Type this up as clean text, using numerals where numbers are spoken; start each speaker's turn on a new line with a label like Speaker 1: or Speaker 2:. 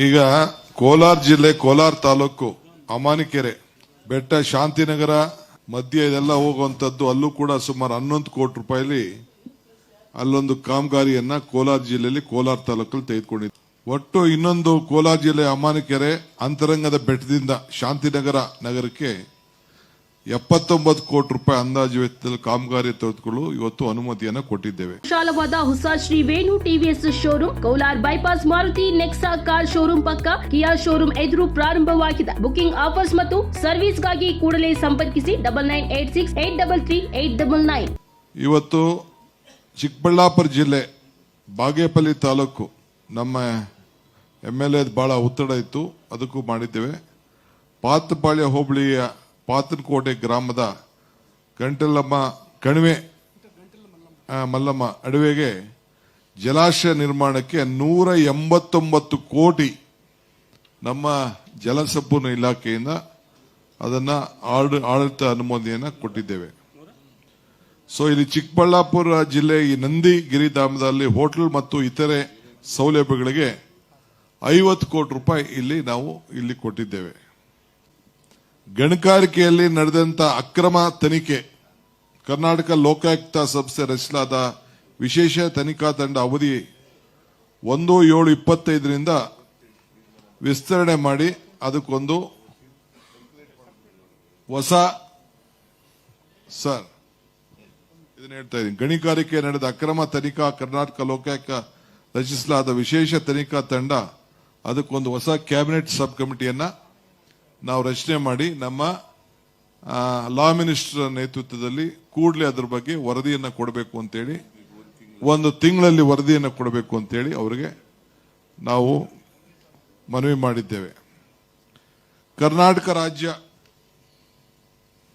Speaker 1: ಈಗ ಕೋಲಾರ ಜಿಲ್ಲೆ ಕೋಲಾರ ತಾಲೂಕು ಅಮಾನಿಕೆರೆ ಬೆಟ್ಟ ಶಾಂತಿನಗರ ಮಧ್ಯ ಇದೆಲ್ಲ ಹೋಗುವಂತದ್ದು ಅಲ್ಲೂ ಕೂಡ ಸುಮಾರು 11 ಕೋಟಿ ರೂಪಾಯಿ ಅಲ್ಲೊಂದು ಕಾಮಗಾರಿಯನ್ನ ಕೋಲಾರ ಜಿಲ್ಲೆಯಲ್ಲಿ ಕೋಲಾರ ತಾಲೂಕಲ್ಲಿ ತೆಗೆದುಕೊಂಡಿದೆ. ಒಟ್ಟು ಇನ್ನೊಂದು ಕೋಲಾರ ಜಿಲ್ಲೆ ಅಮಾನಿಕೆರೆ ಅಂತರಂಗದ ಬೆಟ್ಟದಿಂದ ಶಾಂತಿನಗರ ನಗರಕ್ಕೆ 79 ಕೋಟಿ ರೂಪಾಯಿ ಅಂದಾಜು ವೆಚ್ಚದಲ್ಲಿ ಕಾಮಗಾರಿ ತೆಗೆದುಕೊಳ್ಳಲು ಇವತ್ತು ಅನುಮತಿಯನ್ನು ಕೊಟ್ಟಿದ್ದೇವೆ.
Speaker 2: ವಿಶಾಲವಾದ ಹೊಸ Shri Venu TVS showroom Kolar bypass Maruti Nexa car showroom ಪಕ್ಕ ಕಿಯಾ ಶೋರೂಮ್ ಎದುರು ಪ್ರಾರಂಭವಾಗಿದೆ. ಬುಕಿಂಗ್ ಆಫರ್ಸ್ ಮತ್ತು ಸರ್ವಿಸ್ಗಾಗಿ ಕೂಡಲೇ ಸಂಪರ್ಕಿಸಿ 9986833899.
Speaker 1: ಇವತ್ತು ಚಿಕ್ಕಬಳ್ಳಾಪುರ ಜಿಲ್ಲೆ ಬಾಗೇಪಲ್ಲಿ ತಾಲೂಕು ನಮ್ಮ MLA ಬಹಳ ಒತ್ತಡ ಇತ್ತು, ಅದಕ್ಕೂ ಮಾಡಿದ್ದೇವೆ. ಪಾತಪಾಳ್ಯ ಹೋಬಳಿಯ ಪಾತನಕೋಟೆ ಗ್ರಾಮದ ಗಂಟಲಮ್ಮ ಕಣಿವೆ ಮಲ್ಲಮ್ಮ ಅಡವೆಗೆ ಜಲಾಶಯ ನಿರ್ಮಾಣಕ್ಕೆ 189 ಕೋಟಿ ನಮ್ಮ ಜಲಸಂಪನ್ಮೂಲ ಇಲಾಖೆಯಿಂದ ಅದನ್ನ ಆಡಳಿತ ಅನುಮೋದನೆಯನ್ನ ಕೊಟ್ಟಿದ್ದೇವೆ. ಸೊ ಇಲ್ಲಿ ಚಿಕ್ಕಬಳ್ಳಾಪುರ ಜಿಲ್ಲೆ ಈ ನಂದಿ ಗಿರಿಧಾಮದಲ್ಲಿ ಹೋಟೆಲ್ ಮತ್ತು ಇತರೆ ಸೌಲಭ್ಯಗಳಿಗೆ 50 ಕೋಟಿ ರೂಪಾಯಿ ನಾವು ಇಲ್ಲಿ ಕೊಟ್ಟಿದ್ದೇವೆ. ಗಣಿಗಾರಿಕೆಯಲ್ಲಿ ನಡೆದಂತ ಅಕ್ರಮ ತನಿಖೆ ಕರ್ನಾಟಕ ಲೋಕಾಯುಕ್ತ ಸಂಸ್ಥೆ ರಚಿಸಲಾದ ವಿಶೇಷ ತನಿಖಾ ತಂಡ ಅವಧಿ 1/7/25ರಿಂದ ವಿಸ್ತರಣೆ ಮಾಡಿ ಅದಕ್ಕೊಂದು ಹೊಸ ಇದನ್ನ ಹೇಳ್ತಾ ಇದ್ದೀನಿ. ಗಣಿಗಾರಿಕೆ ನಡೆದ ಅಕ್ರಮ ತನಿಖಾ ಕರ್ನಾಟಕ ಲೋಕಾಯುಕ್ತ ರಚಿಸಲಾದ ವಿಶೇಷ ತನಿಖಾ ತಂಡ ಅದಕ್ಕೊಂದು ಹೊಸ ಕ್ಯಾಬಿನೆಟ್ ಸಬ್ ಕಮಿಟಿಯನ್ನ ನಾವು ರಚನೆ ಮಾಡಿ ನಮ್ಮ ಲಾ ಮಿನಿಸ್ಟರ್ ನೇತೃತ್ವದಲ್ಲಿ ಕೂಡಲೇ ಅದರ ಬಗ್ಗೆ ವರದಿಯನ್ನು ಕೊಡಬೇಕು ಅಂತೇಳಿ 1 ತಿಂಗಳಲ್ಲಿ ವರದಿಯನ್ನು ಕೊಡಬೇಕು ಅಂತೇಳಿ ಅವರಿಗೆ ನಾವು ಮನವಿ ಮಾಡಿದ್ದೇವೆ. ಕರ್ನಾಟಕ ರಾಜ್ಯ